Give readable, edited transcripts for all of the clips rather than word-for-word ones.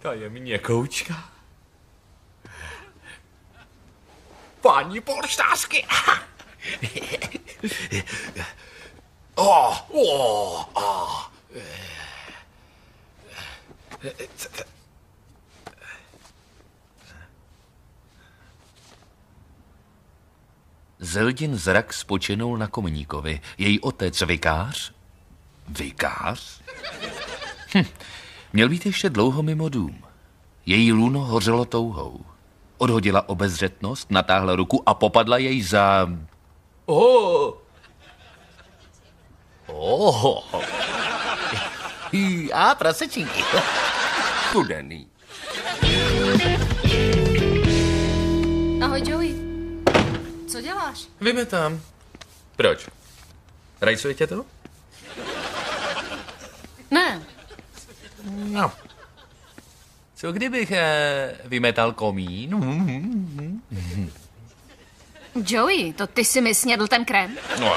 Ta je měkoučka. Paní polštářky. Zeldin zrak spočinul na Komeníkovi. Její otec vikář? Vikář? Měl být ještě dlouho mimo dům. Její lůno hořelo touhou. Odhodila obezřetnost, natáhla ruku a popadla jej za... A prasečinky. Studený. Ahoj, Joey. Co děláš? Vymetám. Proč? Rajcuje tě to? Ne. No. Co kdybych vymetal komín? Joey, to ty si mi snědl ten krém? No.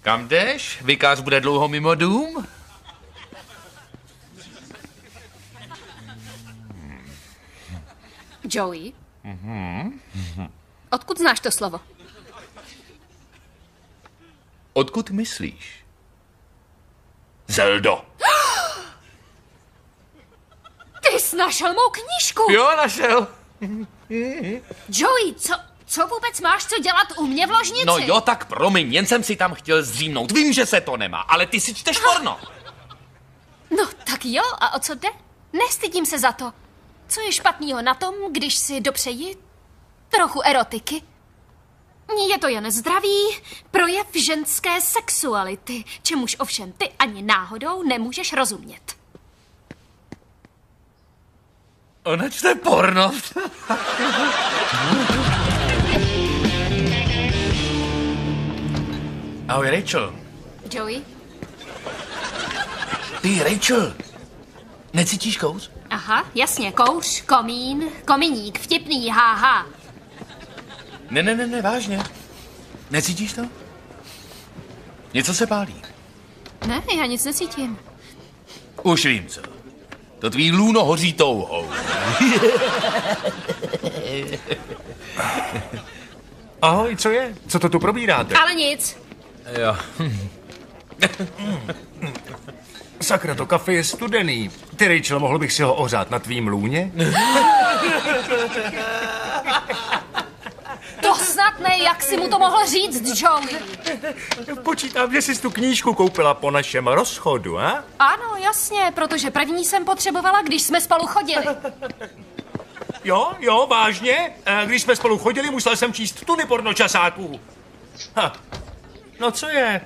Kam jdeš? Vikář bude dlouho mimo dům? Joey? Odkud znáš to slovo? Odkud myslíš? Zeldo. Ty jsi našel mou knížku! Jo, našel. Joey, co vůbec máš co dělat u mě v ložnici? No jo, tak promiň, jen jsem si tam chtěl zdřímnout. Vím, že se to nemá, ale ty si čteš porno. No, tak jo, a o co jde? Nestydím se za to. Co je špatného na tom, když si dopřeji trochu erotiky? Je to jen zdravý projev ženské sexuality, čemuž ovšem ty ani náhodou nemůžeš rozumět. Ona čte porno. Ahoj, Rachel. Joey? Ty, Rachel. Necítíš kouř? Aha, jasně, kouř, komín, kominík, vtipný, háha. Ne, vážně. Necítíš to? Něco se pálí. Ne, já nic necítím. Už vím co. To tvý lůno hoří touhou. Ahoj, co je? Co to tu probíráte? Ale nic. Jo. Sakra, to kafe je studený. Ty, Rachel, mohl bych si ho ohřát na tvým lůně? To snad ne, jak si mu to mohl říct, Joey. Počítám, že jsi tu knížku koupila po našem rozchodu, a? Ano, jasně, protože první jsem potřebovala, když jsme spolu chodili. Jo, vážně? Když jsme spolu chodili, musel jsem číst tuny pornočasáků. Ha. No co je?